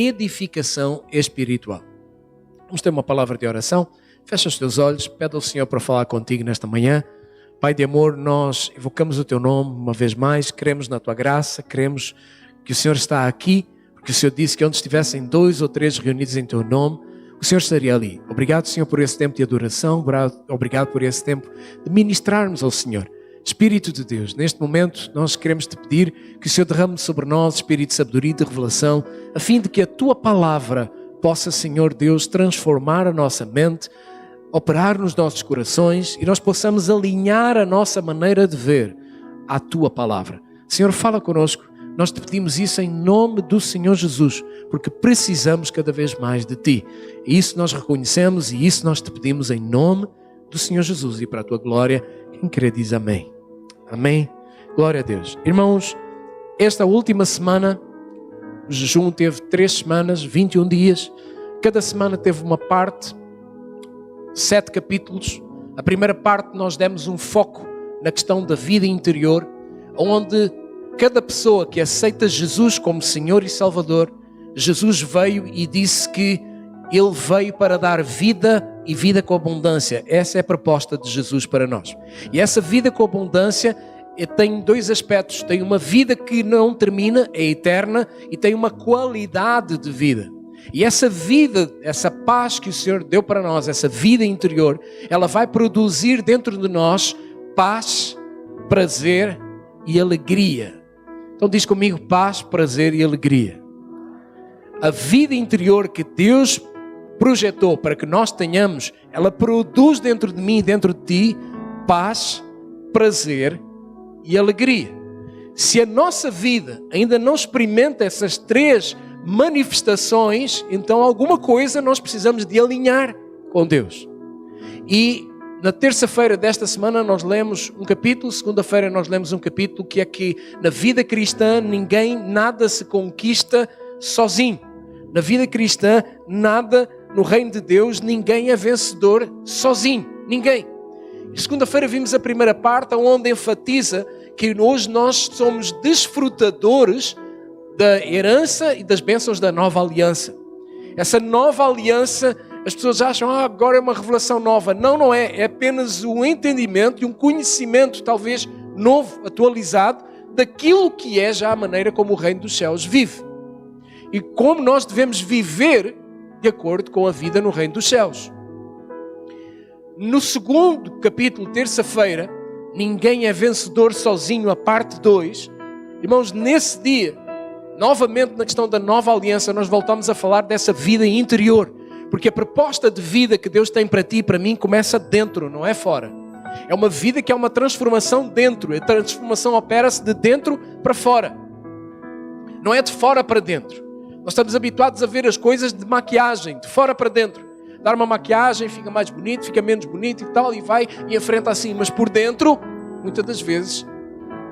edificação espiritual. Vamos ter uma palavra de oração. Fecha os teus olhos, pede ao Senhor para falar contigo nesta manhã. Pai de amor, nós evocamos o teu nome uma vez mais, cremos na tua graça, cremos que o Senhor está aqui, porque o Senhor disse que onde estivessem 2 ou 3 reunidos em teu nome, o Senhor estaria ali. Obrigado, Senhor, por esse tempo de adoração, obrigado por esse tempo de ministrarmos ao Senhor. Espírito de Deus, neste momento nós queremos te pedir que o Senhor derrame sobre nós espírito de sabedoria e de revelação, a fim de que a tua palavra possa, Senhor Deus, transformar a nossa mente, operar nos nossos corações e nós possamos alinhar a nossa maneira de ver à tua palavra. Senhor, fala connosco. Nós te pedimos isso em nome do Senhor Jesus, porque precisamos cada vez mais de ti. E isso nós reconhecemos e isso nós te pedimos em nome do Senhor Jesus. E para a tua glória, quem crê diz amém. Amém. Glória a Deus. Irmãos, esta última semana, o jejum teve 3 semanas, 21 dias. Cada semana teve uma parte, 7 capítulos. A primeira parte nós demos um foco na questão da vida interior, onde cada pessoa que aceita Jesus como Senhor e Salvador, Jesus veio e disse que Ele veio para dar vida e vida com abundância. Essa é a proposta de Jesus para nós. E essa vida com abundância tem 2 aspectos. Tem uma vida que não termina, é eterna, e tem uma qualidade de vida. E essa vida, essa paz que o Senhor deu para nós, essa vida interior, ela vai produzir dentro de nós paz, prazer e alegria. Então diz comigo: paz, prazer e alegria. A vida interior que Deus projetou para que nós tenhamos, ela produz dentro de mim e dentro de ti paz, prazer e alegria. Se a nossa vida ainda não experimenta essas 3 manifestações, então alguma coisa nós precisamos de alinhar com Deus. E na terça-feira desta semana nós lemos um capítulo, segunda-feira nós lemos um capítulo que é que na vida cristã nada se conquista sozinho. Na vida cristã, nada no reino de Deus, ninguém é vencedor sozinho. Ninguém. E segunda-feira vimos a primeira parte, onde enfatiza que hoje nós somos desfrutadores da herança e das bênçãos da nova aliança. Essa nova aliança, as pessoas acham, agora é uma revelação nova. Não é. É apenas um entendimento e um conhecimento talvez novo, atualizado, daquilo que é já a maneira como o reino dos céus vive. E como nós devemos viver de acordo com a vida no reino dos céus. No segundo capítulo, terça-feira, ninguém é vencedor sozinho, a parte 2. Irmãos, nesse dia, novamente na questão da nova aliança, nós voltamos a falar dessa vida interior. Porque a proposta de vida que Deus tem para ti e para mim começa dentro, não é fora. É uma vida que é uma transformação dentro. A transformação opera-se de dentro para fora. Não é de fora para dentro. Nós estamos habituados a ver as coisas de maquiagem, de fora para dentro. Dar uma maquiagem, fica mais bonito, fica menos bonito e tal, e vai e enfrenta assim. Mas por dentro, muitas das vezes,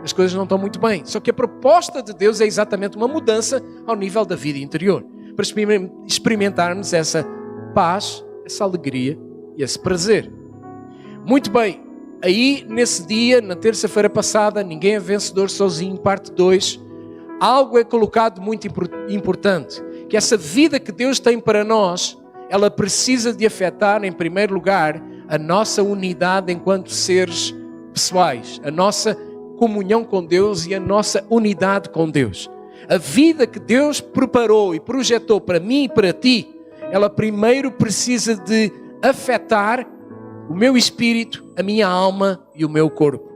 as coisas não estão muito bem. Só que a proposta de Deus é exatamente uma mudança ao nível da vida interior. Para experimentarmos essa paz, essa alegria e esse prazer. Muito bem, aí nesse dia, na terça-feira passada, ninguém é vencedor sozinho, parte 2, algo é colocado muito importante, que essa vida que Deus tem para nós, ela precisa de afetar, em primeiro lugar, a nossa unidade enquanto seres pessoais, a nossa comunhão com Deus e a nossa unidade com Deus. A vida que Deus preparou e projetou para mim e para ti, ela primeiro precisa de afetar o meu espírito, a minha alma e o meu corpo.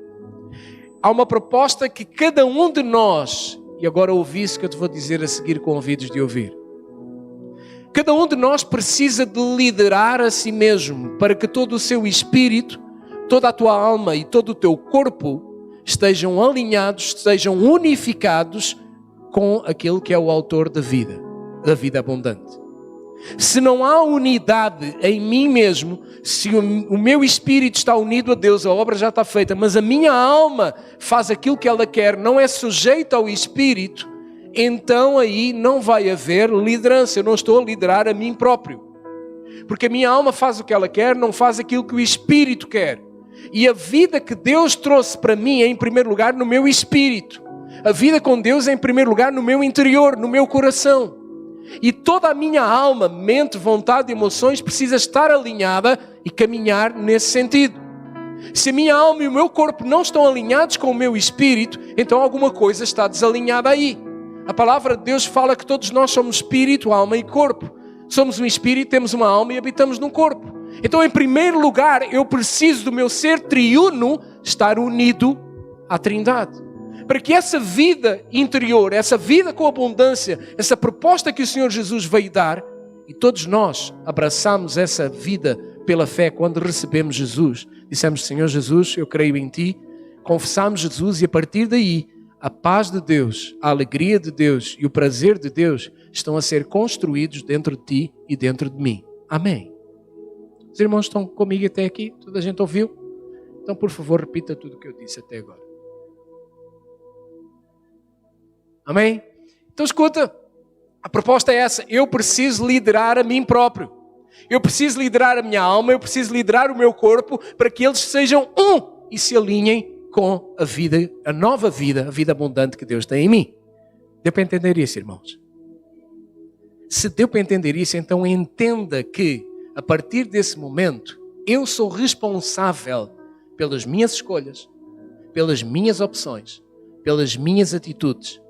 Há uma proposta que cada um de nós, e agora ouvi isso que eu te vou dizer a seguir com ouvidos de ouvir. Cada um de nós precisa de liderar a si mesmo para que todo o seu espírito, toda a tua alma e todo o teu corpo estejam alinhados, estejam unificados com aquele que é o autor da vida abundante. Se não há unidade em mim mesmo, se o meu espírito está unido a Deus, a obra já está feita, mas a minha alma faz aquilo que ela quer, não é sujeita ao espírito, então aí não vai haver liderança. Eu não estou a liderar a mim próprio. Porque a minha alma faz o que ela quer, não faz aquilo que o espírito quer. E a vida que Deus trouxe para mim é em primeiro lugar no meu espírito. A vida com Deus é em primeiro lugar no meu interior, no meu coração. E toda a minha alma, mente, vontade e emoções precisa estar alinhada e caminhar nesse sentido. Se a minha alma e o meu corpo não estão alinhados com o meu espírito, então alguma coisa está desalinhada aí. A palavra de Deus fala que todos nós somos espírito, alma e corpo. Somos um espírito, temos uma alma e habitamos num corpo. Então, em primeiro lugar, eu preciso do meu ser triuno estar unido à Trindade. Para que essa vida interior, essa vida com abundância, essa proposta que o Senhor Jesus veio dar, e todos nós abraçamos essa vida pela fé quando recebemos Jesus. Dissemos: Senhor Jesus, eu creio em Ti. Confessamos Jesus e a partir daí, a paz de Deus, a alegria de Deus e o prazer de Deus estão a ser construídos dentro de Ti e dentro de mim. Amém. Os irmãos estão comigo até aqui? Toda a gente ouviu? Então, por favor, repita tudo o que eu disse até agora. Amém? Então, escuta. A proposta é essa. Eu preciso liderar a mim próprio. Eu preciso liderar a minha alma. Eu preciso liderar o meu corpo para que eles sejam um e se alinhem com a vida, a nova vida, a vida abundante que Deus tem em mim. Deu para entender isso, irmãos? Se deu para entender isso, então entenda que, a partir desse momento, eu sou responsável pelas minhas escolhas, pelas minhas opções, pelas minhas atitudes.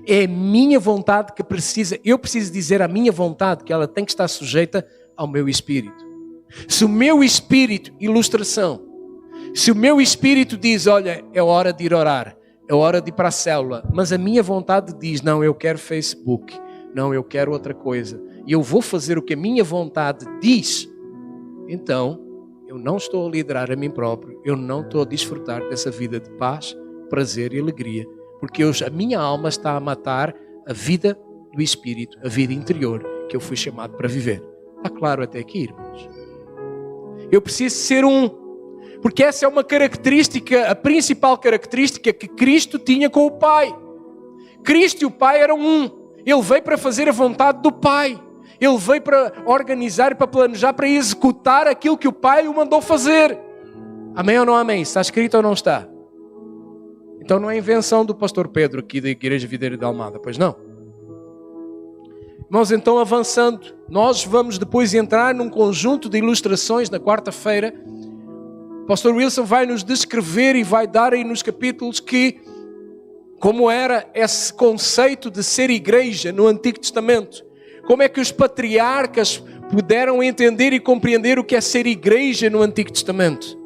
É a minha vontade que precisa, eu preciso dizer à minha vontade que ela tem que estar sujeita ao meu espírito. Se o meu espírito, ilustração, se o meu espírito diz: olha, é hora de ir orar, é hora de ir para a célula, mas a minha vontade diz: não, eu quero Facebook, não, eu quero outra coisa, e eu vou fazer o que a minha vontade diz, então eu não estou a liderar a mim próprio, eu não estou a desfrutar dessa vida de paz, prazer e alegria, porque a minha alma está a matar a vida do espírito, a vida interior que eu fui chamado para viver. Está claro até aqui, irmãos? Eu preciso ser porque essa é uma característica, a principal característica que Cristo tinha com o Pai. Cristo e o Pai eram um. Ele veio para fazer a vontade do Pai. Ele veio para organizar, para planejar, para executar aquilo que o Pai o mandou fazer. Amém ou não amém? Está escrito ou não está? Então não é invenção do pastor Pedro aqui da Igreja Videira de Almada, pois não? Irmãos, então avançando, nós vamos depois entrar num conjunto de ilustrações na quarta-feira. O pastor Wilson vai nos descrever e vai dar aí nos capítulos como era esse conceito de ser igreja no Antigo Testamento. Como é que os patriarcas puderam entender e compreender o que é ser igreja no Antigo Testamento.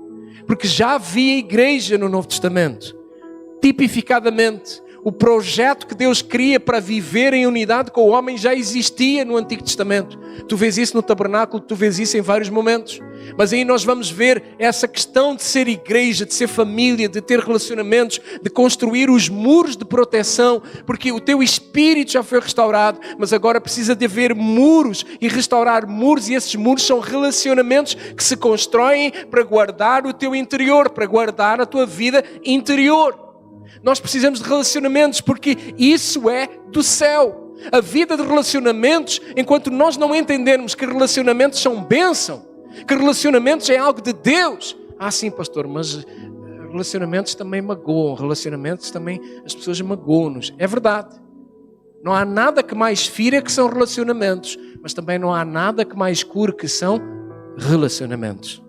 Porque já havia igreja no Novo Testamento. Tipificadamente, o projeto que Deus cria para viver em unidade com o homem já existia no Antigo Testamento. Tu vês isso no tabernáculo, tu vês isso em vários momentos. Mas aí nós vamos ver essa questão de ser igreja, de ser família, de ter relacionamentos, de construir os muros de proteção, porque o teu espírito já foi restaurado, mas agora precisa de haver muros e restaurar muros, e esses muros são relacionamentos que se constroem para guardar o teu interior, para guardar a tua vida interior. Nós precisamos de relacionamentos porque isso é do céu. A vida de relacionamentos, enquanto nós não entendermos que relacionamentos são bênção, que relacionamentos é algo de Deus. Ah, sim, pastor, mas relacionamentos também magoam, relacionamentos também, as pessoas magoam-nos. É verdade. Não há nada que mais fira que são relacionamentos, mas também não há nada que mais cure que são relacionamentos.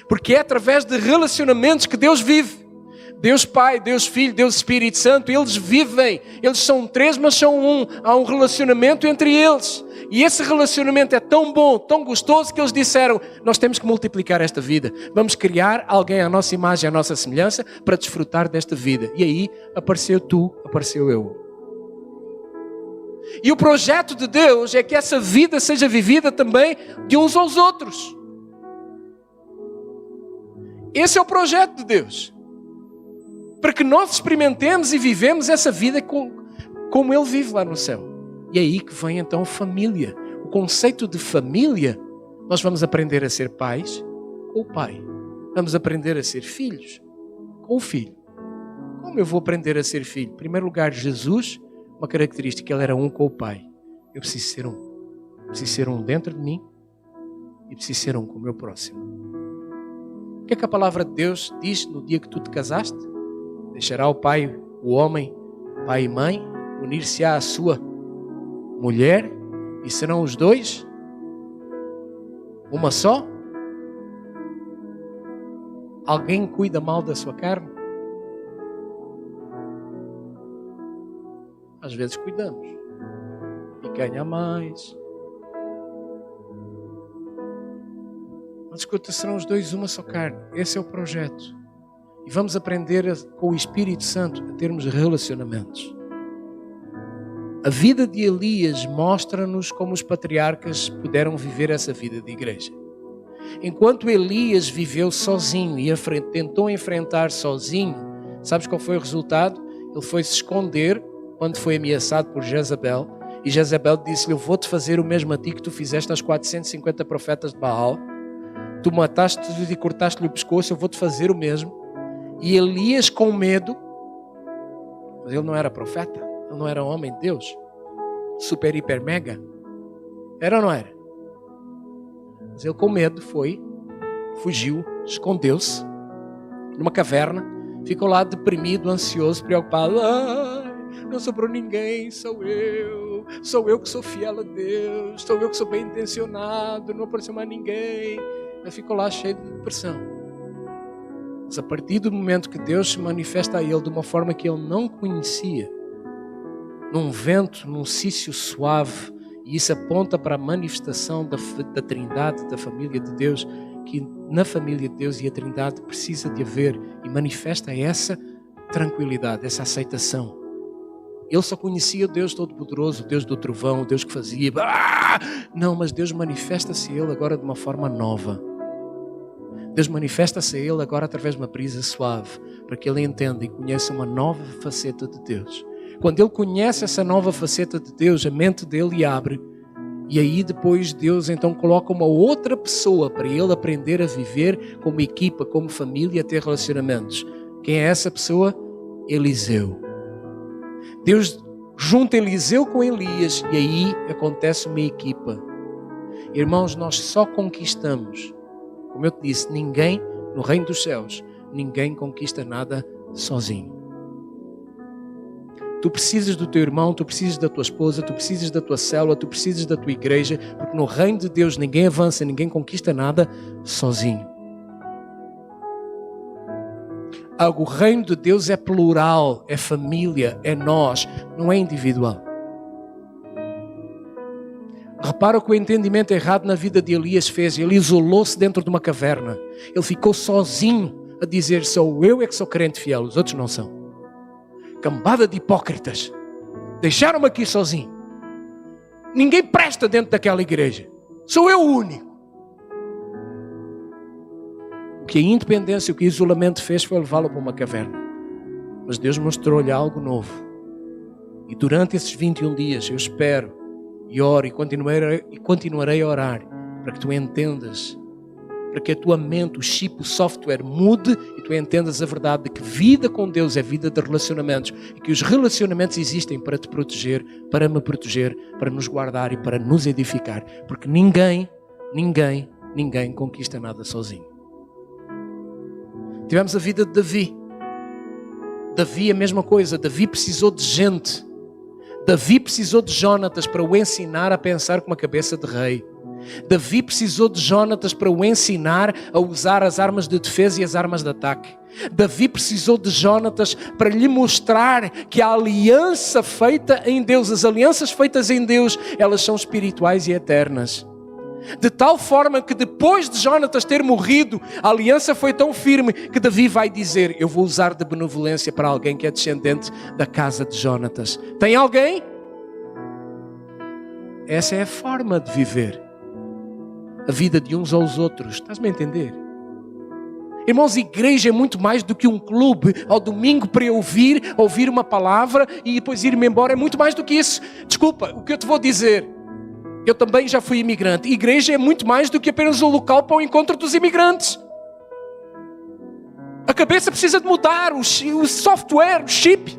Porque é através de relacionamentos que Deus vive. Deus Pai, Deus Filho, Deus Espírito Santo, eles vivem, eles são três, mas são um. Há um relacionamento entre eles. E esse relacionamento é tão bom, tão gostoso, que eles disseram, nós temos que multiplicar esta vida. Vamos criar alguém à nossa imagem, à nossa semelhança, para desfrutar desta vida. E aí, apareceu tu, apareceu eu. E o projeto de Deus é que essa vida seja vivida também de uns aos outros. Esse é o projeto de Deus. Para que nós experimentemos e vivemos essa vida como Ele vive lá no céu. E é aí que vem então família. O conceito de família, nós vamos aprender a ser pais com o pai. Vamos aprender a ser filhos com o filho. Como eu vou aprender a ser filho? Em primeiro lugar, Jesus, uma característica, Ele era um com o pai. Eu preciso ser um. Preciso ser um dentro de mim e preciso ser um com o meu próximo. O que é que a palavra de Deus diz no dia que tu te casaste? Deixará o pai, o homem, pai e mãe, unir-se-á à sua mulher E serão os dois? Uma só? Alguém cuida mal da sua carne? Às vezes cuidamos. E ganha mais. Mas escuta, serão os dois uma só carne. Esse é o projeto. E vamos aprender com o Espírito Santo a termos relacionamentos. A vida de Elias mostra-nos como os patriarcas puderam viver essa vida de igreja. Enquanto Elias viveu sozinho e tentou enfrentar sozinho, sabes qual foi o resultado? Ele foi se esconder quando foi ameaçado por Jezabel. E Jezabel disse-lhe: eu vou-te fazer o mesmo a ti que tu fizeste aos 450 profetas de Baal. Tu mataste-lhe e cortaste-lhe o pescoço, eu vou-te fazer o mesmo. E Elias, com medo, mas ele não era profeta, ele não era homem de Deus, super, hiper, mega, era ou não era? Mas ele, com medo, fugiu, escondeu-se numa caverna, ficou lá deprimido, ansioso, preocupado. Não sobrou ninguém, sou eu que sou fiel a Deus, sou eu que sou bem intencionado, não apareceu mais ninguém. Ele ficou lá cheio de depressão. Mas a partir do momento que Deus se manifesta a ele de uma forma que ele não conhecia, num vento, num cício suave, e isso aponta para a manifestação da Trindade, da família de Deus, que na família de Deus e a Trindade precisa de haver, e manifesta essa tranquilidade, essa aceitação. Ele só conhecia o Deus Todo-Poderoso, o Deus do trovão, o Deus que fazia. Não, mas Deus manifesta-se a ele agora de uma forma nova. Deus manifesta-se a ele agora através de uma brisa suave, para que ele entenda e conheça uma nova faceta de Deus. Quando ele conhece essa nova faceta de Deus, a mente dele abre, e aí depois Deus então coloca uma outra pessoa para ele aprender a viver como equipa, como família, a ter relacionamentos. Quem é essa pessoa? Eliseu. Deus junta Eliseu com Elias e aí acontece uma equipa. Irmãos, nós só conquistamos, como eu te disse, ninguém no reino dos céus, ninguém conquista nada sozinho. Tu precisas do teu irmão, tu precisas da tua esposa, tu precisas da tua célula, tu precisas da tua igreja, porque no reino de Deus ninguém avança, ninguém conquista nada sozinho. O reino de Deus é plural, é família, é nós, não é individual. Repara o que o entendimento errado na vida de Elias fez. Ele isolou-se dentro de uma caverna. Ele ficou sozinho a dizer: sou eu é que sou crente fiel, os outros não são. Cambada de hipócritas. Deixaram-me aqui sozinho. Ninguém presta dentro daquela igreja. Sou eu o único. O que a independência, o que o isolamento fez foi levá-lo para uma caverna. Mas Deus mostrou-lhe algo novo. E durante esses 21 dias eu espero e oro e continuarei a orar para que tu entendas, para que a tua mente, o chip, o software mude e tu entendas a verdade de que vida com Deus é vida de relacionamentos e que os relacionamentos existem para te proteger, para me proteger, para nos guardar e para nos edificar, porque ninguém conquista nada sozinho. Tivemos a vida de Davi. Davi a mesma coisa. Davi precisou de gente. Davi precisou de Jónatas para o ensinar a pensar com uma cabeça de rei. Davi precisou de Jónatas para o ensinar a usar as armas de defesa e as armas de ataque. Davi precisou de Jónatas para lhe mostrar que a aliança feita em Deus, as alianças feitas em Deus, elas são espirituais e eternas. De tal forma que depois de Jónatas ter morrido, a aliança foi tão firme que Davi vai dizer: eu vou usar de benevolência para alguém que é descendente da casa de Jónatas. Tem alguém? Essa é a forma de viver a vida de uns aos outros. Estás-me a entender? Irmãos, igreja é muito mais do que um clube ao domingo para eu ouvir uma palavra e depois ir-me embora. É muito mais do que isso. Desculpa, o que eu te vou dizer, eu também já fui imigrante. Igreja é muito mais do que apenas um local para o encontro dos imigrantes. A cabeça precisa de mudar, o software, o chip.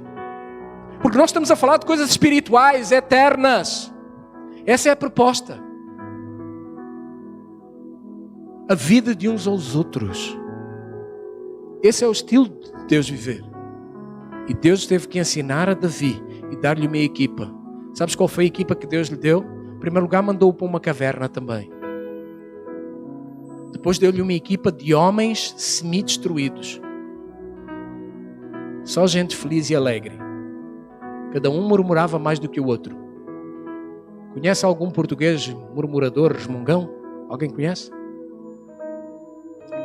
Porque nós estamos a falar de coisas espirituais, eternas. Essa é a proposta. A vida de uns aos outros. Esse é o estilo de Deus viver. E Deus teve que ensinar a Davi e dar-lhe uma equipa. Sabes qual foi a equipa que Deus lhe deu? Em primeiro lugar, mandou-o para uma caverna também. Depois deu-lhe uma equipa de homens semi-destruídos. Só gente feliz e alegre. Cada um murmurava mais do que o outro. Conhece algum português murmurador, resmungão? Alguém conhece?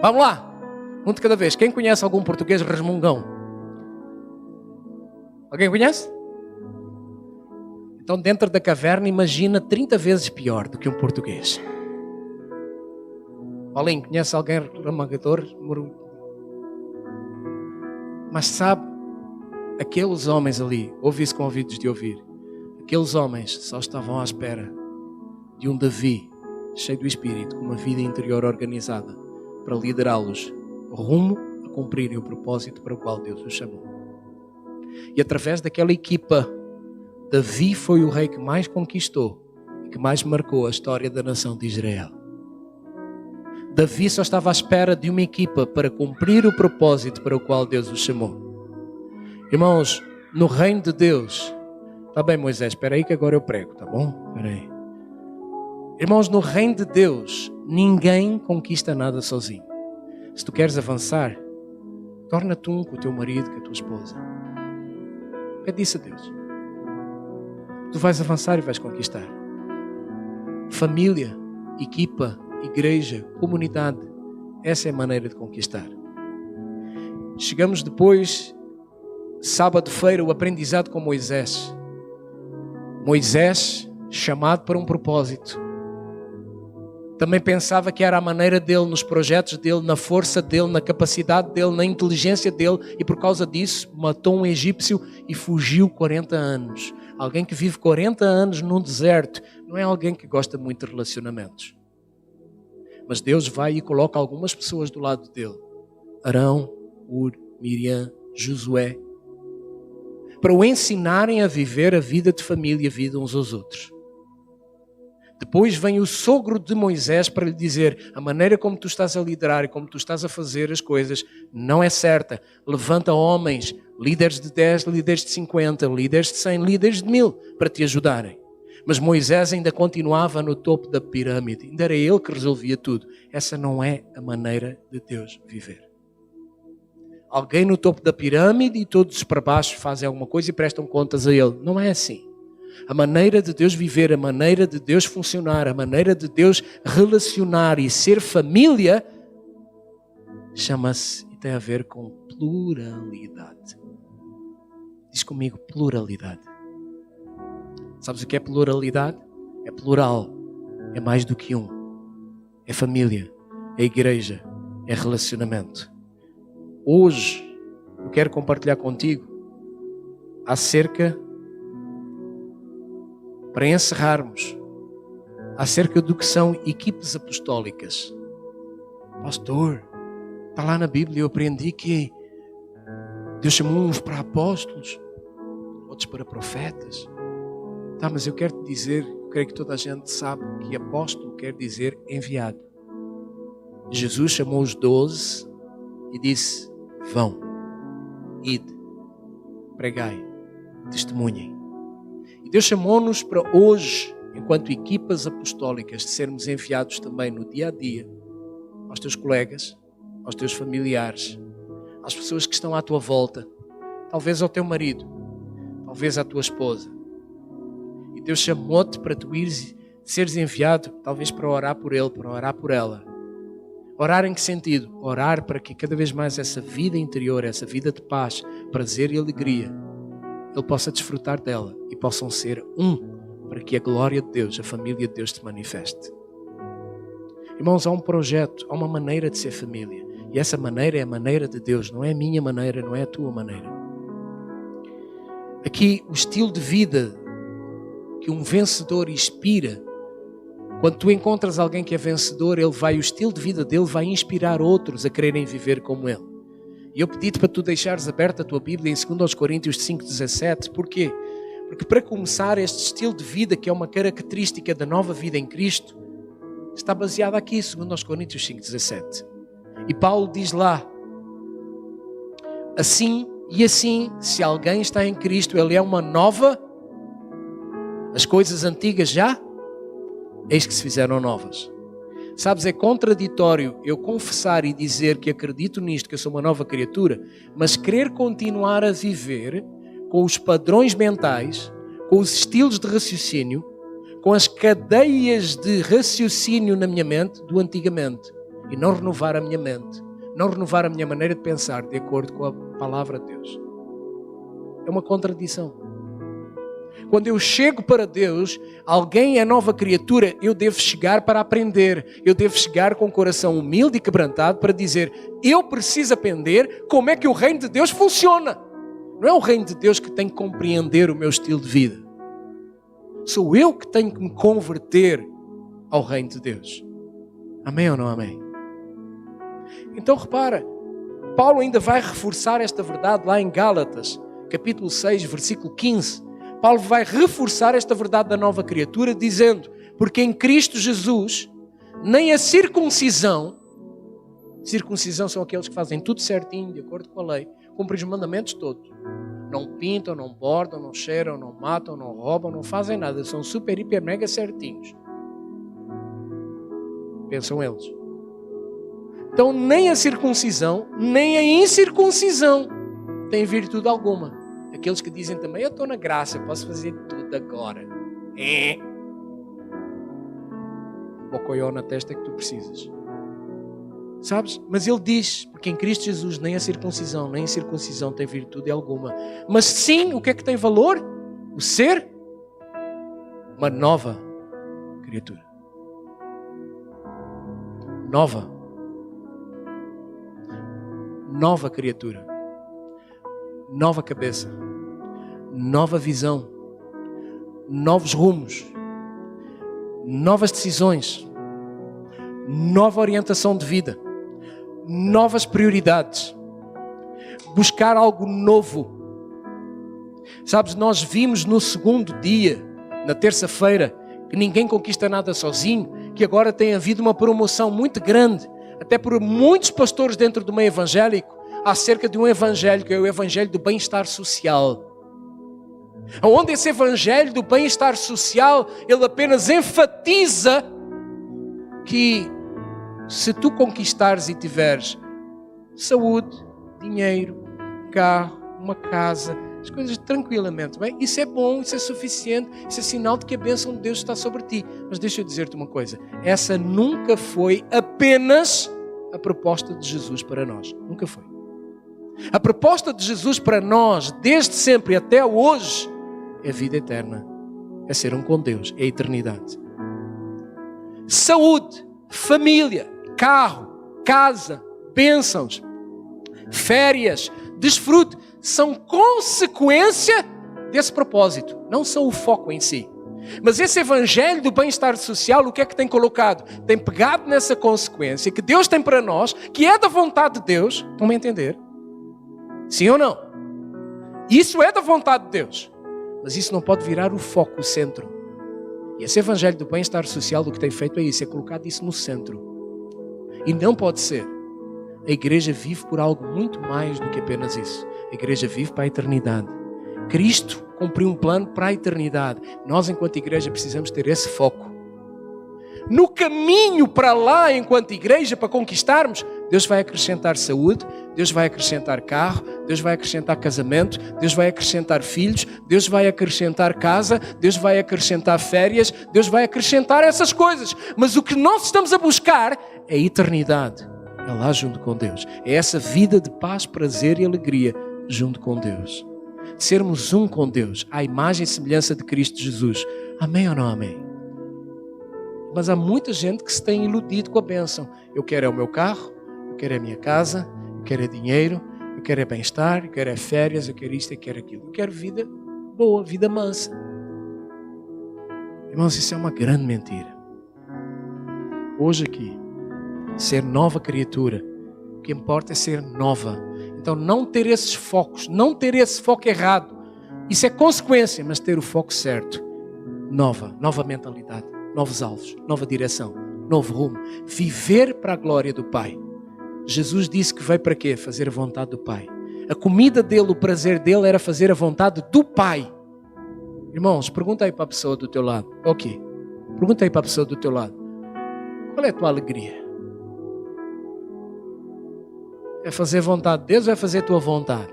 Vamos lá! Um de cada vez. Quem conhece algum português resmungão? Alguém conhece? Então, dentro da caverna, imagina 30 vezes pior do que um português. Paulinho, conhece alguém remangador? Mas sabe, aqueles homens ali, ouve isso com ouvidos de ouvir, aqueles homens só estavam à espera de um Davi, cheio do Espírito, com uma vida interior organizada, para liderá-los rumo a cumprirem o propósito para o qual Deus os chamou. E através daquela equipa, Davi foi o rei que mais conquistou e que mais marcou a história da nação de Israel. Davi só estava à espera de uma equipa para cumprir o propósito para o qual Deus o chamou. Irmãos, no reino de Deus... Está bem, Moisés, espera aí que agora eu prego, tá bom? Espera aí. Irmãos, no reino de Deus, ninguém conquista nada sozinho. Se tu queres avançar, torna-te um com o teu marido, com a tua esposa. Pede isso a Deus. Tu vais avançar e vais conquistar. Família, equipa, igreja, comunidade. Essa é a maneira de conquistar. Chegamos depois, sábado-feira, o aprendizado com Moisés. Moisés, chamado para um propósito. Também pensava que era a maneira dele, nos projetos dele, na força dele, na capacidade dele, na inteligência dele. E por causa disso, matou um egípcio e fugiu 40 anos. Alguém que vive 40 anos num deserto não é alguém que gosta muito de relacionamentos. Mas Deus vai e coloca algumas pessoas do lado dele. Arão, Ur, Miriam, Josué. Para o ensinarem a viver a vida de família, a vida uns aos outros. Depois vem o sogro de Moisés para lhe dizer: a maneira como tu estás a liderar e como tu estás a fazer as coisas não é certa. Levanta homens, líderes de 10, líderes de 50, líderes de 100, líderes de 1000 para te ajudarem. Mas Moisés ainda continuava no topo da pirâmide. Ainda era ele que resolvia tudo. Essa não é a maneira de Deus viver. Alguém no topo da pirâmide e todos para baixo fazem alguma coisa e prestam contas a ele. Não é assim. A maneira de Deus viver, a maneira de Deus funcionar, a maneira de Deus relacionar e ser família, chama-se e tem a ver com pluralidade. Diz comigo, pluralidade. Sabes o que é pluralidade? É plural, é mais do que um. É família, é igreja, é relacionamento. Hoje eu quero compartilhar contigo para encerrarmos, acerca do que são equipes apostólicas. Pastor, está lá na Bíblia, eu aprendi que Deus chamou uns para apóstolos, outros para profetas. Tá, mas eu quero te dizer, eu creio que toda a gente sabe que apóstolo quer dizer enviado. Jesus chamou os 12 e disse: vão, ide, pregai, testemunhem. E Deus chamou-nos para hoje, enquanto equipas apostólicas, de sermos enviados também no dia a dia, aos teus colegas, aos teus familiares, às pessoas que estão à tua volta, talvez ao teu marido, talvez à tua esposa. E Deus chamou-te para tu ires, seres enviado, talvez para orar por ele, para orar por ela. Orar em que sentido? Orar para que cada vez mais essa vida interior, essa vida de paz, prazer e alegria, ele possa desfrutar dela e possam ser um, para que a glória de Deus, a família de Deus te manifeste. Irmãos, há um projeto, há uma maneira de ser família. E essa maneira é a maneira de Deus, não é a minha maneira, não é a tua maneira. Aqui, o estilo de vida que um vencedor inspira, quando tu encontras alguém que é vencedor, o estilo de vida dele vai inspirar outros a quererem viver como ele. E eu pedi-te para tu deixares aberta a tua Bíblia em 2 Coríntios 5,17. Porquê? Porque para começar, este estilo de vida, que é uma característica da nova vida em Cristo, está baseado aqui, 2 Coríntios 5,17. E Paulo diz lá: assim, se alguém está em Cristo, ele é uma nova, as coisas antigas já eis que se fizeram novas. Sabes, é contraditório eu confessar e dizer que acredito nisto, que eu sou uma nova criatura, mas querer continuar a viver com os padrões mentais, com os estilos de raciocínio, com as cadeias de raciocínio na minha mente do antigamente e não renovar a minha mente, não renovar a minha maneira de pensar de acordo com a palavra de Deus. É uma contradição. Quando eu chego para Deus, alguém é nova criatura, eu devo chegar para aprender. Eu devo chegar com o coração humilde e quebrantado para dizer, eu preciso aprender como é que o reino de Deus funciona. Não é o reino de Deus que tem que compreender o meu estilo de vida. Sou eu que tenho que me converter ao reino de Deus. Amém ou não amém? Então repara, Paulo ainda vai reforçar esta verdade lá em Gálatas, capítulo 6, versículo 15. Paulo vai reforçar esta verdade da nova criatura, dizendo, porque em Cristo Jesus, nem a circuncisão são aqueles que fazem tudo certinho, de acordo com a lei, cumprem os mandamentos todos. Não pintam, não bordam, não cheiram, não matam, não roubam, não fazem nada, são super, hiper, mega certinhos. Pensam eles. Então nem a circuncisão, nem a incircuncisão tem virtude alguma. Aqueles que dizem também, eu estou na graça, eu posso fazer tudo agora. Bocoió na testa que tu precisas. Sabes? Mas ele diz, porque em Cristo Jesus nem a circuncisão, nem a incircuncisão tem virtude alguma. Mas sim, o que é que tem valor? O ser uma nova criatura. Nova criatura. Nova cabeça. Nova visão. Novos rumos. Novas decisões. Nova orientação de vida. Novas prioridades. Buscar algo novo. Sabes, nós vimos no segundo dia, na terça-feira, que ninguém conquista nada sozinho, que agora tem havido uma promoção muito grande, até por muitos pastores dentro do meio evangélico, acerca de um evangelho, que é o evangelho do bem-estar social. Onde esse evangelho do bem-estar social, ele apenas enfatiza que se tu conquistares e tiveres saúde, dinheiro, carro, uma casa, as coisas tranquilamente, bem, isso é bom, isso é suficiente, isso é sinal de que a bênção de Deus está sobre ti. Mas deixa eu dizer-te uma coisa, essa nunca foi apenas a proposta de Jesus para nós. Nunca foi. A proposta de Jesus para nós, desde sempre até hoje, é a vida eterna. É ser um com Deus, é a eternidade. Saúde, família, carro, casa, bênçãos, férias, desfrute, são consequência desse propósito, não são o foco em si. Mas esse evangelho do bem-estar social, o que é que tem colocado? Tem pegado nessa consequência que Deus tem para nós, que é da vontade de Deus. Estão-me a entender? Sim ou não? Isso é da vontade de Deus. Mas isso não pode virar o foco, o centro. E esse evangelho do bem-estar social, o que tem feito é isso, é colocado isso no centro. E não pode ser. A igreja vive por algo muito mais do que apenas isso. A igreja vive para a eternidade. Cristo cumpriu um plano para a eternidade. Nós, enquanto igreja, precisamos ter esse foco. No caminho para lá, enquanto igreja, para conquistarmos, Deus vai acrescentar saúde, Deus vai acrescentar carro, Deus vai acrescentar casamento, Deus vai acrescentar filhos, Deus vai acrescentar casa, Deus vai acrescentar férias, Deus vai acrescentar essas coisas. Mas o que nós estamos a buscar é a eternidade. É lá junto com Deus. É essa vida de paz, prazer e alegria junto com Deus. Sermos um com Deus, à imagem e semelhança de Cristo Jesus. Amém ou não amém? Mas há muita gente que se tem iludido com a bênção. Eu quero é o meu carro, eu quero é a minha casa, eu quero é dinheiro, eu quero é bem-estar, eu quero é férias, eu quero isto, eu quero aquilo. Eu quero vida boa, vida mansa. Irmãos, isso é uma grande mentira. Hoje aqui, ser nova criatura, o que importa é ser nova. Então não ter esses focos, não ter esse foco errado. Isso é consequência, mas ter o foco certo. Nova mentalidade, novos alvos, nova direção, novo rumo. Viver para a glória do Pai. Jesus disse que veio para quê? Fazer a vontade do Pai. A comida dele, o prazer dele era fazer a vontade do Pai. Irmãos, pergunta aí para a pessoa do teu lado. Ok. Pergunta aí para a pessoa do teu lado. Qual é a tua alegria? É fazer a vontade de Deus ou é fazer a tua vontade?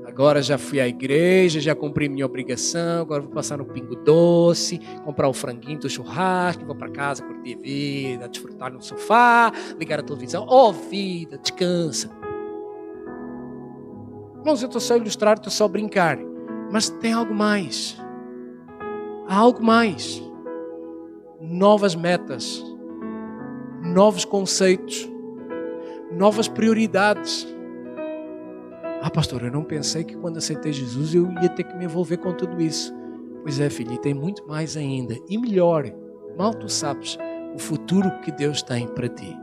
Agora já fui à igreja, já cumpri minha obrigação, agora vou passar no Pingo Doce, comprar o franguinho do churrasco, vou para casa, curtir a vida, desfrutar no sofá, ligar a televisão. Oh, vida, descansa. Irmãos, eu estou só a ilustrar, estou só a brincar. Mas tem algo mais. Há algo mais. Novas metas, novos conceitos, novas prioridades. Pastor, eu não pensei que quando aceitei Jesus eu ia ter que me envolver com tudo isso. Pois é, filho, e tem muito mais ainda. E melhor, mal tu sabes o futuro que Deus tem para ti.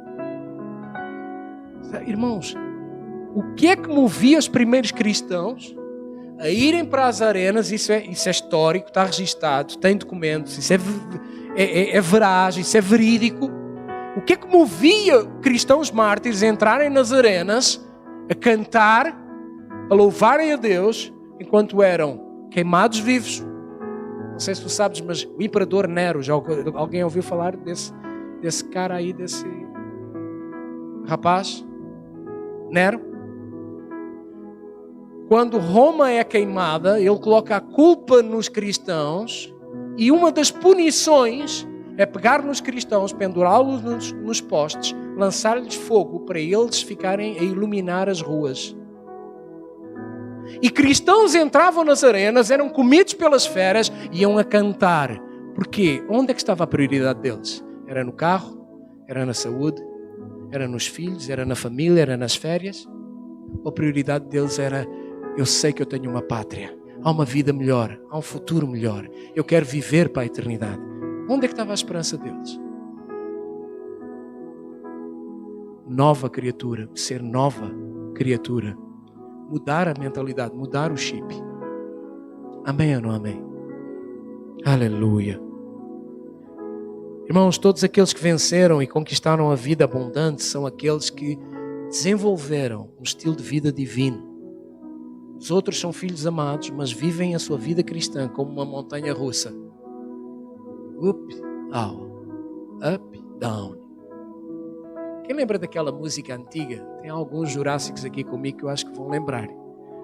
Irmãos, o que é que movia os primeiros cristãos a irem para as arenas? Isso é histórico, está registado, tem documentos, isso é veraz, isso é verídico. O que é que movia cristãos mártires a entrarem nas arenas, a cantar, a louvarem a Deus, enquanto eram queimados vivos? Não sei se tu sabes, mas o imperador Nero, já alguém ouviu falar desse cara aí, desse rapaz? Nero? Quando Roma é queimada, ele coloca a culpa nos cristãos, e uma das punições é pegar nos cristãos, pendurá-los nos postes, lançar-lhes fogo para eles ficarem a iluminar as ruas. E cristãos entravam nas arenas, eram comidos pelas feras e iam a cantar. Porquê? Onde é que estava a prioridade deles? Era no carro? Era na saúde? Era nos filhos? Era na família? Era nas férias? Ou a prioridade deles era: eu sei que eu tenho uma pátria, há uma vida melhor, há um futuro melhor, eu quero viver para a eternidade. Onde é que estava a esperança deles? Nova criatura, ser nova criatura. Mudar a mentalidade, mudar o chip. Amém ou não amém? Aleluia. Irmãos, todos aqueles que venceram e conquistaram a vida abundante são aqueles que desenvolveram um estilo de vida divino. Os outros são filhos amados, mas vivem a sua vida cristã como uma montanha russa. Up, down, up, down. Quem lembra daquela música antiga? Tem alguns jurássicos aqui comigo que eu acho que vão lembrar.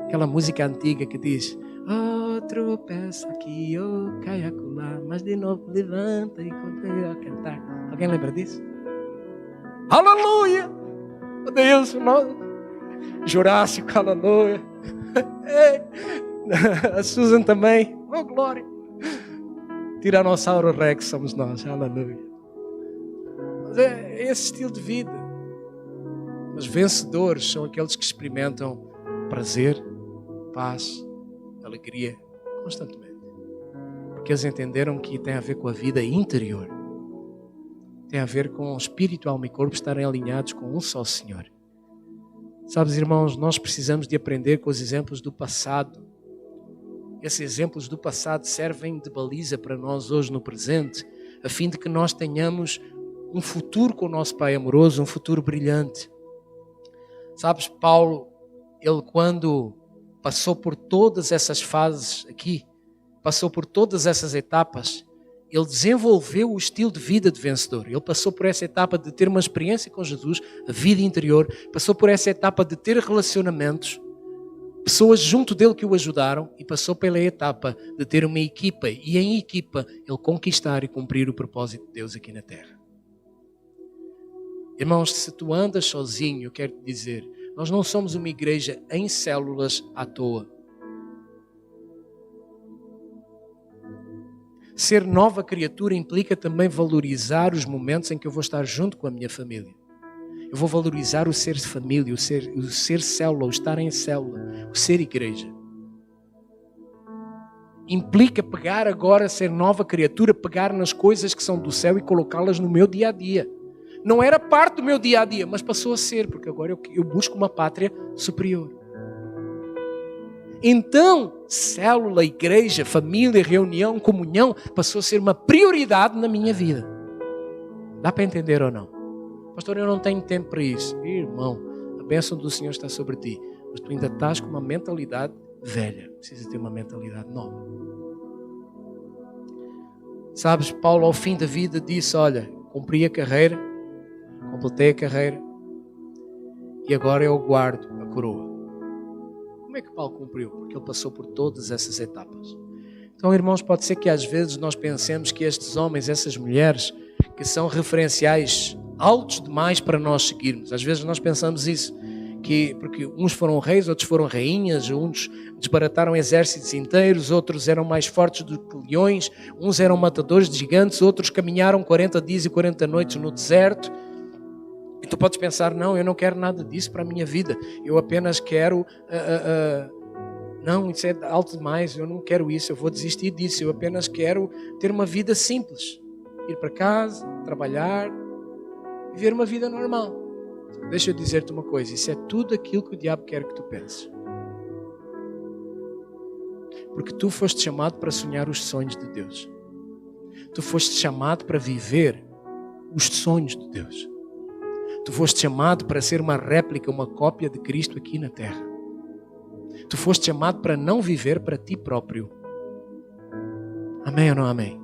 Aquela música antiga que diz: oh, tropeça aqui, oh, cai acolá, mas de novo levanta e continua a cantar. Alguém lembra disso? Aleluia! Oh Deus, Jurássico, aleluia! A Susan também, oh glória! Tiranossauro Rex somos nós, aleluia! Mas é esse estilo de vida. Os vencedores são aqueles que experimentam prazer, paz, alegria constantemente. Porque eles entenderam que tem a ver com a vida interior. Tem a ver com o espírito, alma e corpo estarem alinhados com um só Senhor. Sabes, irmãos, nós precisamos de aprender com os exemplos do passado. Esses exemplos do passado servem de baliza para nós hoje no presente, a fim de que nós tenhamos um futuro com o nosso Pai amoroso, um futuro brilhante. Sabes, Paulo, ele quando passou por todas essas fases aqui, passou por todas essas etapas, ele desenvolveu o estilo de vida de vencedor. Ele passou por essa etapa de ter uma experiência com Jesus, a vida interior, passou por essa etapa de ter relacionamentos, pessoas junto dele que o ajudaram, e passou pela etapa de ter uma equipa, e em equipa ele conquistar e cumprir o propósito de Deus aqui na terra. Irmãos, se tu andas sozinho, eu quero te dizer, nós não somos uma igreja em células à toa. Ser nova criatura implica também valorizar os momentos em que eu vou estar junto com a minha família. Eu vou valorizar o ser família, o ser célula, o estar em célula, o ser igreja. Implica pegar agora, ser nova criatura, pegar nas coisas que são do céu e colocá-las no meu dia a dia. Não era parte do meu dia a dia, mas passou a ser, porque agora eu busco uma pátria superior. Então, célula, igreja, família, reunião, comunhão, passou a ser uma prioridade na minha vida. Dá para entender ou não? Pastor, eu não tenho tempo para isso. Irmão, a bênção do Senhor está sobre ti, mas tu ainda estás com uma mentalidade velha. Precisa ter uma mentalidade nova. Sabes, Paulo ao fim da vida disse, olha, cumpri a carreira, completei a carreira e agora eu guardo a coroa. Como é que Paulo cumpriu? Porque ele passou por todas essas etapas. Então, irmãos, pode ser que às vezes nós pensemos que estes homens, essas mulheres, que são referenciais altos demais para nós seguirmos. Às vezes nós pensamos isso, porque uns foram reis, outros foram rainhas, uns desbarataram exércitos inteiros, outros eram mais fortes do que leões, uns eram matadores de gigantes, outros caminharam 40 dias e 40 noites no deserto. E tu podes pensar, não, eu não quero nada disso para a minha vida, eu apenas quero... Não, isso é alto demais, eu não quero isso, eu vou desistir disso, eu apenas quero ter uma vida simples. Ir para casa, trabalhar, viver uma vida normal. Deixa eu dizer-te uma coisa, isso é tudo aquilo que o diabo quer que tu penses. Porque tu foste chamado para sonhar os sonhos de Deus. Tu foste chamado para viver os sonhos de Deus. Tu foste chamado para ser uma réplica, uma cópia de Cristo aqui na terra. Tu foste chamado para não viver para ti próprio. Amém ou não amém?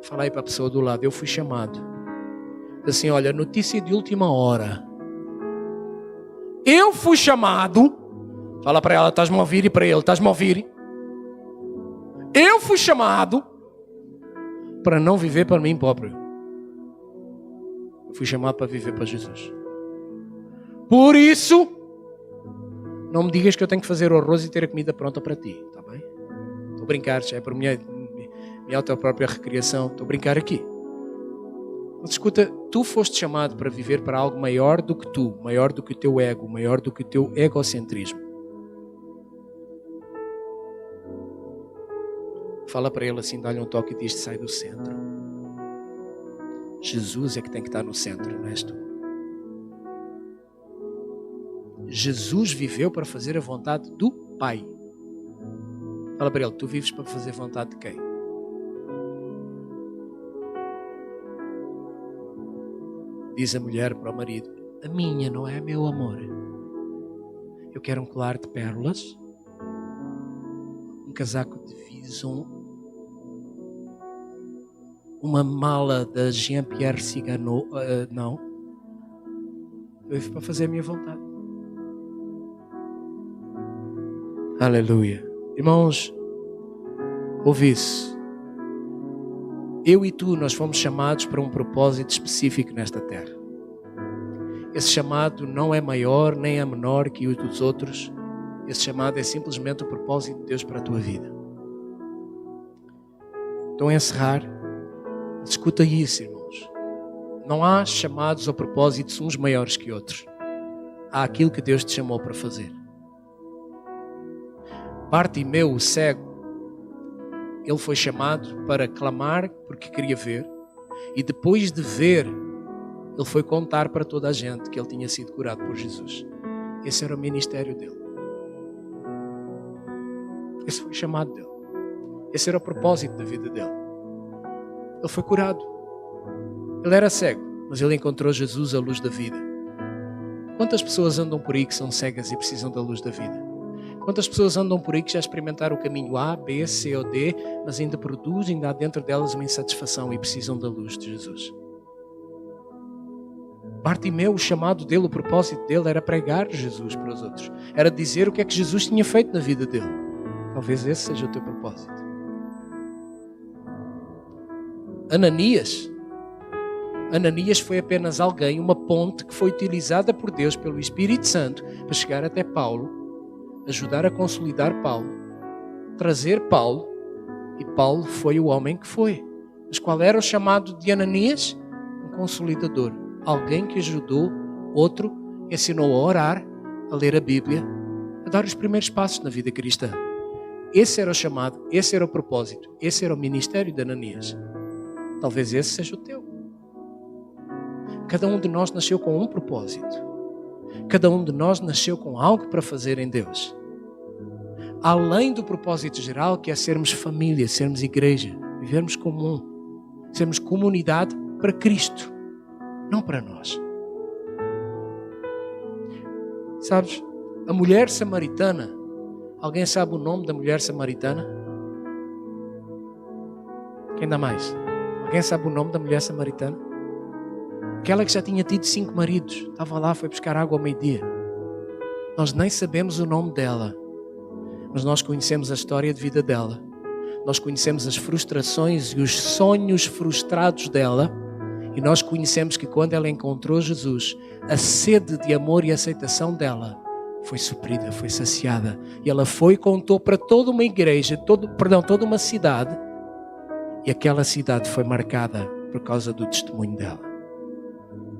Fala aí para a pessoa do lado, eu fui chamado. Assim, olha, notícia de última hora. Eu fui chamado. Fala para ela, estás-me a ouvir? E para ele, estás-me a ouvir? Eu fui chamado para não viver para mim próprio. Eu fui chamado para viver para Jesus. Por isso, não me digas que eu tenho que fazer o arroz e ter a comida pronta para ti, está bem? Estou a brincar, já é para minha própria recriação, estou a brincar aqui. Mas escuta, tu foste chamado para viver para algo maior do que tu, maior do que o teu ego, maior do que o teu egocentrismo. Fala para ele assim, dá-lhe um toque e diz-te, sai do centro. Jesus é que tem que estar no centro, não és tu. Jesus viveu para fazer a vontade do Pai. Fala para ele, tu vives para fazer a vontade de quem? Diz a mulher para o marido, a minha não é meu amor. Eu quero um colar de pérolas, um casaco de Vison, uma mala da Jean-Pierre Cigano, não. Eu vivo para fazer a minha vontade. Aleluia. Irmãos, ouve isso. Eu e tu, nós fomos chamados para um propósito específico nesta terra. Esse chamado não é maior nem é menor que o dos outros. Esse chamado é simplesmente o propósito de Deus para a tua vida. Então, a encerrar, escuta isso, irmãos. Não há chamados ou propósitos uns maiores que outros. Há aquilo que Deus te chamou para fazer. Bartimeu, o cego, ele foi chamado para clamar porque queria ver, e depois de ver, ele foi contar para toda a gente que ele tinha sido curado por Jesus. Esse era o ministério dele. Esse foi o chamado dele. Esse era o propósito da vida dele. Ele foi curado. Ele era cego, mas ele encontrou Jesus, a luz da vida. Quantas pessoas andam por aí que são cegas e precisam da luz da vida? Quantas pessoas andam por aí que já experimentaram o caminho A, B, C ou D, mas ainda produzem, ainda há dentro delas uma insatisfação e precisam da luz de Jesus? Bartimeu, o chamado dele, o propósito dele era pregar Jesus para os outros. Era dizer o que é que Jesus tinha feito na vida dele. Talvez esse seja o teu propósito. Ananias foi apenas alguém, uma ponte que foi utilizada por Deus, pelo Espírito Santo, para chegar até Paulo, ajudar a consolidar Paulo, trazer Paulo, e Paulo foi o homem que foi. Mas qual era o chamado de Ananias? Um consolidador, alguém que ajudou outro, ensinou a orar, a ler a Bíblia, a dar os primeiros passos na vida cristã. Esse era o chamado, esse era o propósito, esse era o ministério de Ananias. Talvez esse seja o teu. Cada um de nós nasceu com um propósito. Cada um de nós nasceu com algo para fazer em Deus. Além do propósito geral, que é sermos família, sermos igreja, vivermos comum, sermos comunidade para Cristo, não para nós. Sabes, a mulher samaritana, alguém sabe o nome da mulher samaritana? Quem dá mais? Alguém sabe o nome da mulher samaritana? Aquela que já tinha tido 5 maridos. Estava lá, foi buscar água ao meio-dia. Nós nem sabemos o nome dela, mas nós conhecemos a história de vida dela. Nós conhecemos as frustrações e os sonhos frustrados dela. E nós conhecemos que quando ela encontrou Jesus, a sede de amor e aceitação dela foi suprida, foi saciada. E ela foi e contou para toda uma igreja, toda uma cidade. E aquela cidade foi marcada por causa do testemunho dela.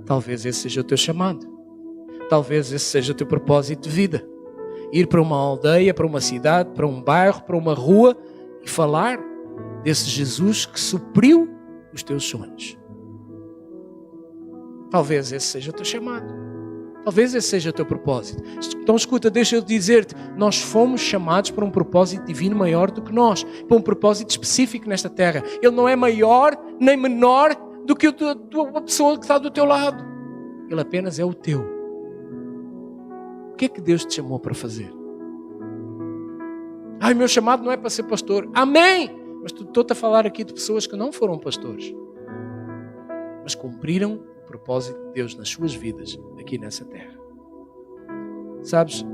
Talvez esse seja o teu chamado. Talvez esse seja o teu propósito de vida. Ir para uma aldeia, para uma cidade, para um bairro, para uma rua e falar desse Jesus que supriu os teus sonhos. Talvez esse seja o teu chamado. Talvez esse seja o teu propósito. Então escuta, deixa eu dizer-te, nós fomos chamados para um propósito divino maior do que nós, para um propósito específico nesta terra. Ele não é maior nem menor do que a pessoa que está do teu lado. Ele apenas é o teu. O que é que Deus te chamou para fazer? Ai, meu chamado não é para ser pastor. Amém! Mas estou-te a falar aqui de pessoas que não foram pastores, mas cumpriram o propósito de Deus nas suas vidas aqui nessa terra. Sabes,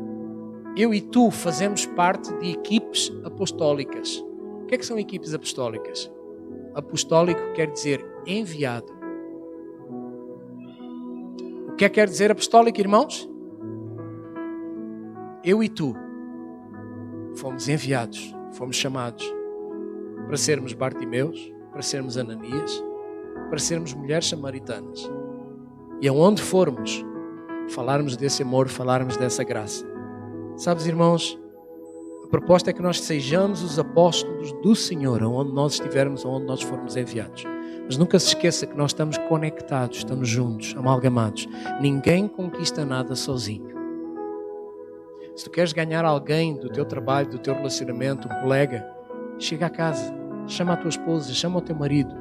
eu e tu fazemos parte de equipes apostólicas. O que é que são equipes apostólicas? Apostólico quer dizer enviado. O que é que quer dizer apostólico, irmãos? Eu e tu fomos enviados, fomos chamados para sermos Bartimeus, para sermos Ananias, para sermos mulheres samaritanas. E aonde formos, falarmos desse amor, falarmos dessa graça. Sabes, irmãos, a proposta é que nós sejamos os apóstolos do Senhor, aonde nós estivermos, aonde nós formos enviados. Mas nunca se esqueça que nós estamos conectados, estamos juntos, amalgamados. Ninguém conquista nada sozinho. Se tu queres ganhar alguém do teu trabalho, do teu relacionamento, um colega, chega a casa, chama a tua esposa, chama o teu marido,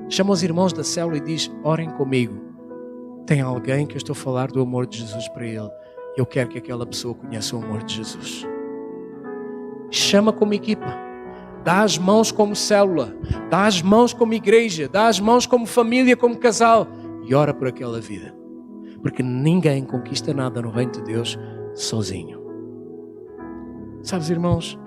chama os irmãos da célula e diz, orem comigo. Tem alguém que eu estou a falar do amor de Jesus para ele. Eu quero que aquela pessoa conheça o amor de Jesus. Chama como equipa. Dá as mãos como célula. Dá as mãos como igreja. Dá as mãos como família, como casal. E ora por aquela vida. Porque ninguém conquista nada no reino de Deus sozinho. Sabes, irmãos,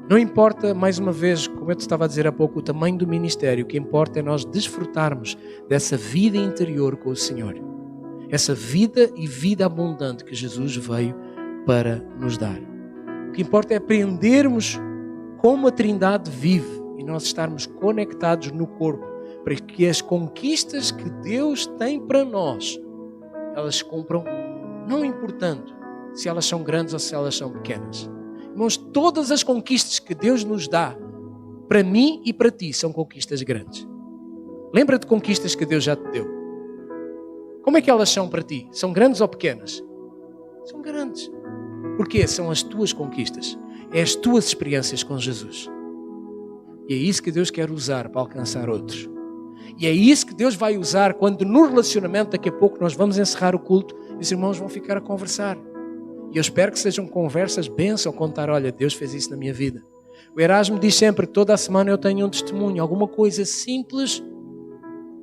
não importa, mais uma vez, como eu te estava a dizer há pouco, o tamanho do ministério. O que importa é nós desfrutarmos dessa vida interior com o Senhor. Essa vida e vida abundante que Jesus veio para nos dar. O que importa é aprendermos como a Trindade vive e nós estarmos conectados no corpo para que as conquistas que Deus tem para nós, elas se cumpram, não importando se elas são grandes ou se elas são pequenas. Irmãos, todas as conquistas que Deus nos dá, para mim e para ti, são conquistas grandes. Lembra de conquistas que Deus já te deu. Como é que elas são para ti? São grandes ou pequenas? São grandes. Porquê? São as tuas conquistas. É as tuas experiências com Jesus. E é isso que Deus quer usar para alcançar outros. E é isso que Deus vai usar quando no relacionamento, daqui a pouco nós vamos encerrar o culto e os irmãos vão ficar a conversar. E eu espero que sejam conversas bênção, contar, olha, Deus fez isso na minha vida. O Erasmo diz sempre, toda a semana eu tenho um testemunho, alguma coisa simples,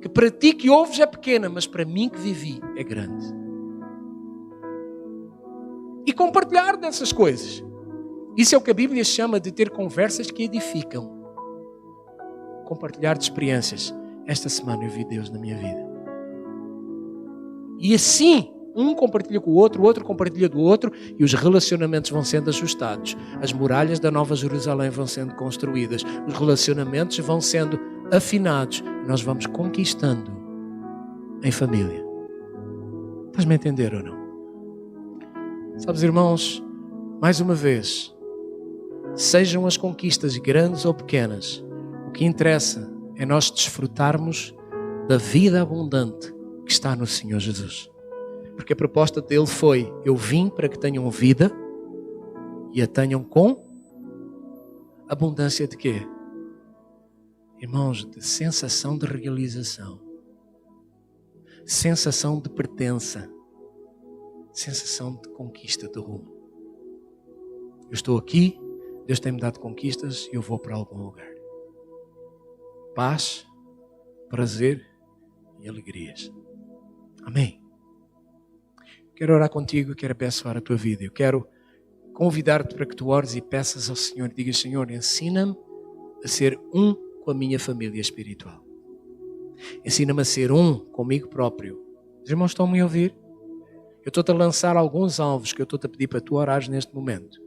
que para ti que ouves é pequena, mas para mim que vivi é grande. E compartilhar dessas coisas. Isso é o que a Bíblia chama de ter conversas que edificam. Compartilhar de experiências. Esta semana eu vi Deus na minha vida. E assim, um compartilha com o outro compartilha do outro e os relacionamentos vão sendo ajustados. As muralhas da Nova Jerusalém vão sendo construídas. Os relacionamentos vão sendo afinados. Nós vamos conquistando em família. Estás-me a entender ou não? Sabes, irmãos, mais uma vez, sejam as conquistas grandes ou pequenas, o que interessa é nós desfrutarmos da vida abundante que está no Senhor Jesus. Porque a proposta dele foi, eu vim para que tenham vida e a tenham com abundância de quê? Irmãos, de sensação de realização, sensação de pertença, sensação de conquista de rumo. Eu estou aqui, Deus tem-me dado conquistas e eu vou para algum lugar. paz, prazer e alegrias. Amém. Quero orar contigo e quero abençoar a tua vida. Eu quero convidar-te para que tu ores e peças ao Senhor e digas: Senhor, ensina-me a ser um com a minha família espiritual. Ensina-me a ser um comigo próprio. Os irmãos estão-me a ouvir? Eu estou-te a lançar alguns alvos que eu estou-te a pedir para tu orares neste momento.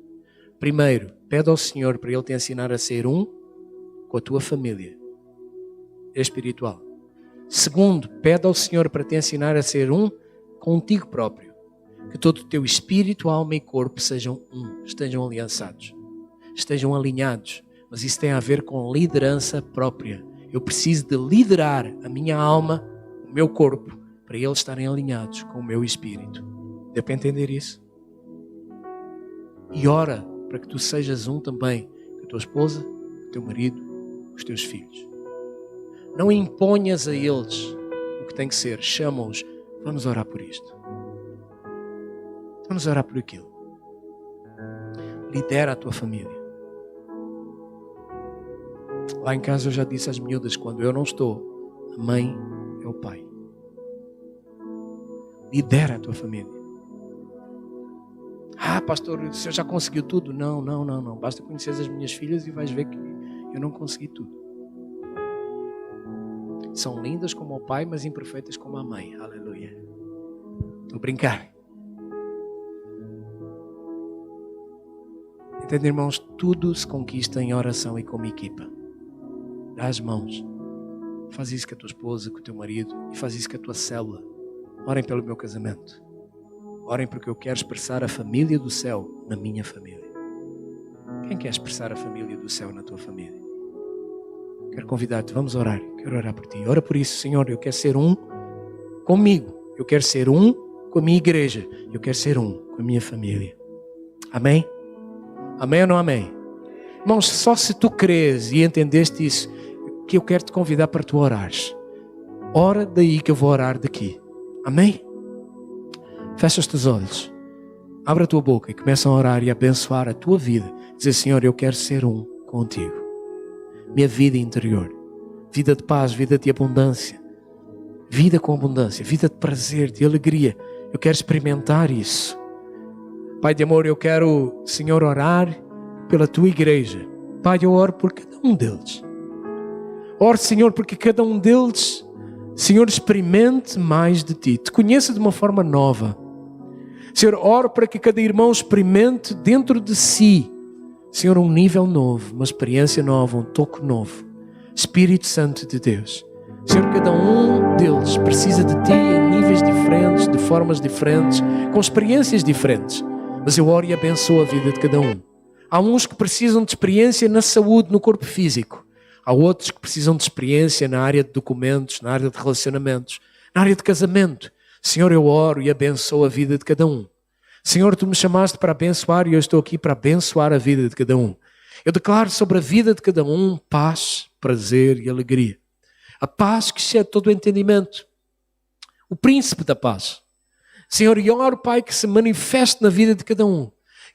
Primeiro, pede ao Senhor para Ele te ensinar a ser um com a tua família espiritual. Segundo, pede ao Senhor para te ensinar a ser um contigo próprio. Que todo o teu espírito, alma e corpo sejam um, estejam aliançados, estejam alinhados. Mas isso tem a ver com liderança própria. Eu preciso de liderar a minha alma, o meu corpo, para eles estarem alinhados com o meu espírito. Deu para entender isso? E ora para que tu sejas um também com a tua esposa, com o teu marido, com os teus filhos. Não imponhas a eles o que tem que ser. Chama-os. Vamos orar por isto. Vamos orar por aquilo. Lidera a tua família. Lá em casa eu já disse às miúdas, quando eu não estou, a mãe é o pai. Lidera a tua família. Ah, pastor, o senhor já conseguiu tudo? Não. Basta conhecer as minhas filhas e vais ver que eu não consegui tudo. São lindas como o pai, mas imperfeitas como a mãe. Aleluia. Estou a brincar. Entende, irmãos? Tudo se conquista em oração e como equipa. Dá as mãos. Faz isso com a tua esposa, com o teu marido. E faz isso com a tua célula. Orem pelo meu casamento. Orem porque eu quero expressar a família do céu na minha família. Quem quer expressar a família do céu na tua família? Quero convidar-te, vamos orar. Quero orar por ti. Ora por isso, Senhor, eu quero ser um comigo. Eu quero ser um com a minha igreja. Eu quero ser um com a minha família. Amém? Amém ou não amém? Irmãos, só se tu crês e entendeste isso, que eu quero te convidar para tu orares. Ora daí que eu vou orar daqui. Amém? Fecha os teus olhos. Abre a tua boca e começa a orar e a abençoar a tua vida. Dizer: Senhor, eu quero ser um contigo. Minha vida interior. Vida de paz, vida de abundância. Vida com abundância. Vida de prazer, de alegria. Eu quero experimentar isso. Pai de amor, eu quero, Senhor, orar pela tua igreja. Pai, eu oro por cada um deles. Oro, Senhor, porque cada um deles, Senhor, experimente mais de ti. Te conheça de uma forma nova. Senhor, oro para que cada irmão experimente dentro de si, Senhor, um nível novo, uma experiência nova, um toque novo. Espírito Santo de Deus. Senhor, cada um deles precisa de ti em níveis diferentes, de formas diferentes, com experiências diferentes. Mas eu oro e abençoo a vida de cada um. Há uns que precisam de experiência na saúde, no corpo físico. Há outros que precisam de experiência na área de documentos, na área de relacionamentos, na área de casamento. Senhor, eu oro e abençoo a vida de cada um. Senhor, tu me chamaste para abençoar e eu estou aqui para abençoar a vida de cada um. Eu declaro sobre a vida de cada um paz, prazer e alegria. A paz que excede todo o entendimento. O príncipe da paz. Senhor, e oro, Pai, que se manifeste na vida de cada um.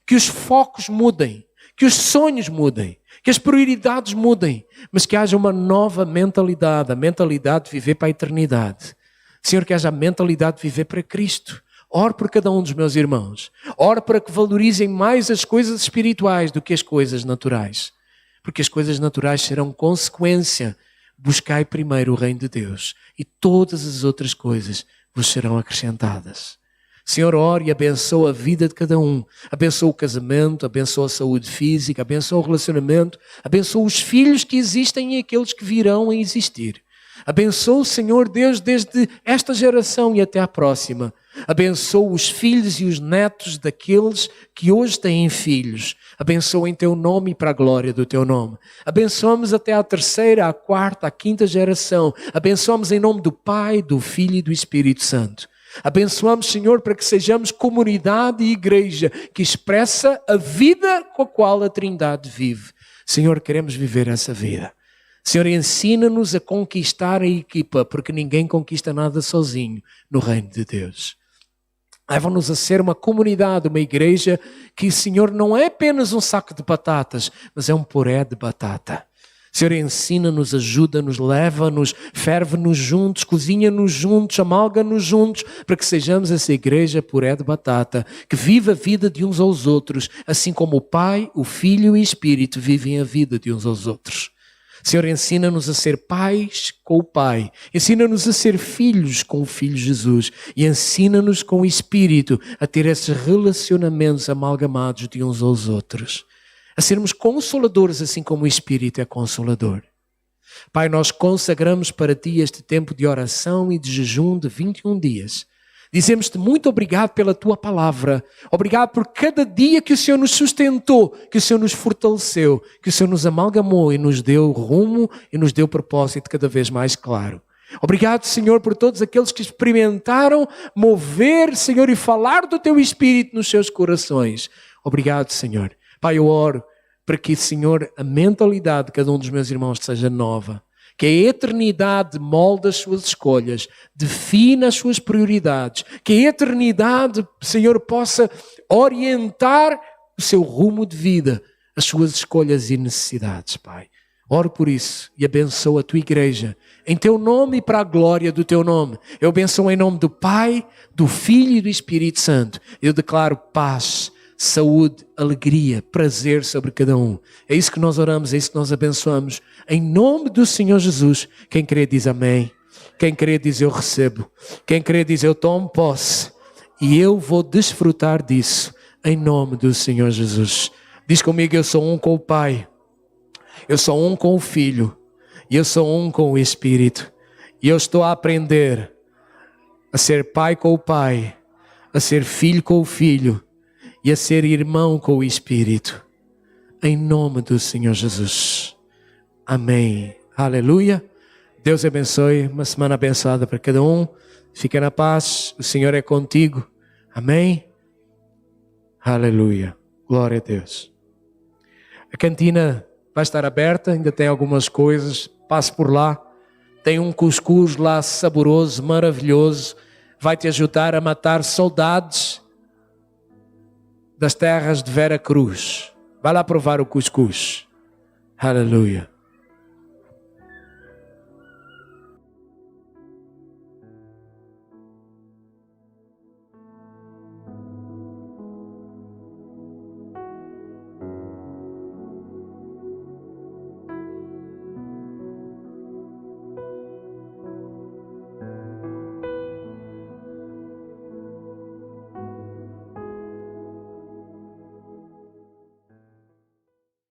Que os focos mudem, que os sonhos mudem, que as prioridades mudem, mas que haja uma nova mentalidade, a mentalidade de viver para a eternidade. Senhor, que haja a mentalidade de viver para Cristo. Oro por cada um dos meus irmãos. Oro para que valorizem mais as coisas espirituais do que as coisas naturais. Porque as coisas naturais serão consequência. Buscai primeiro o reino de Deus e todas as outras coisas vos serão acrescentadas. Senhor, ore e abençoa a vida de cada um. Abençoa o casamento, abençoa a saúde física, abençoa o relacionamento, abençoa os filhos que existem e aqueles que virão a existir. Abençoa o Senhor Deus desde esta geração e até a próxima. Abençoa os filhos e os netos daqueles que hoje têm filhos. Abençoa em teu nome e para a glória do teu nome. Abençoamos até a terceira, a quarta, a quinta geração. Abençoamos em nome do Pai, do Filho e do Espírito Santo. Abençoamos, Senhor, para que sejamos comunidade e igreja que expressa a vida com a qual a Trindade vive. Senhor, queremos viver essa vida. Senhor, ensina-nos a conquistar a equipa, porque ninguém conquista nada sozinho no reino de Deus. Leva-nos a ser uma comunidade, uma igreja que, Senhor, não é apenas um saco de batatas, mas é um puré de batata. Senhor, ensina-nos, ajuda-nos, leva-nos, ferve-nos juntos, cozinha-nos juntos, amalga-nos juntos, para que sejamos essa igreja puré de batata, que vive a vida de uns aos outros, assim como o Pai, o Filho e o Espírito vivem a vida de uns aos outros. Senhor, ensina-nos a ser pais com o Pai, ensina-nos a ser filhos com o Filho Jesus e ensina-nos com o Espírito a ter esses relacionamentos amalgamados de uns aos outros. A sermos consoladores assim como o Espírito é consolador. Pai, nós consagramos para Ti este tempo de oração e de jejum de 21 dias. Dizemos-te muito obrigado pela Tua palavra. Obrigado por cada dia que o Senhor nos sustentou, que o Senhor nos fortaleceu, que o Senhor nos amalgamou e nos deu rumo e nos deu propósito cada vez mais claro. Obrigado, Senhor, por todos aqueles que experimentaram mover, Senhor, e falar do Teu Espírito nos seus corações. Obrigado, Senhor. Pai, eu oro para que, Senhor, a mentalidade de cada um dos meus irmãos seja nova. Que a eternidade molde as suas escolhas, defina as suas prioridades. Que a eternidade, Senhor, possa orientar o seu rumo de vida, as suas escolhas e necessidades, Pai. Oro por isso e abençoo a Tua igreja. Em Teu nome e para a glória do Teu nome. Eu abençoo em nome do Pai, do Filho e do Espírito Santo. Eu declaro paz, saúde, alegria, prazer sobre cada um. É isso que nós oramos, é isso que nós abençoamos. Em nome do Senhor Jesus. Quem crê diz amém. Quem crê diz eu recebo. Quem crê diz eu tomo posse. E eu vou desfrutar disso. Em nome do Senhor Jesus. Diz comigo, eu sou um com o Pai. Eu sou um com o Filho. E eu sou um com o Espírito. E eu estou a aprender a ser pai com o Pai. A ser filho com o Filho. E a ser irmão com o Espírito. Em nome do Senhor Jesus. Amém. Aleluia. Deus abençoe. Uma semana abençoada para cada um. Fica na paz. O Senhor é contigo. Amém. Aleluia. Glória a Deus. A cantina vai estar aberta. Ainda tem algumas coisas. Passe por lá. Tem um cuscuz lá saboroso, maravilhoso. Vai te ajudar a matar saudades das terras de Vera Cruz. Vai lá provar o cuscuz. Aleluia.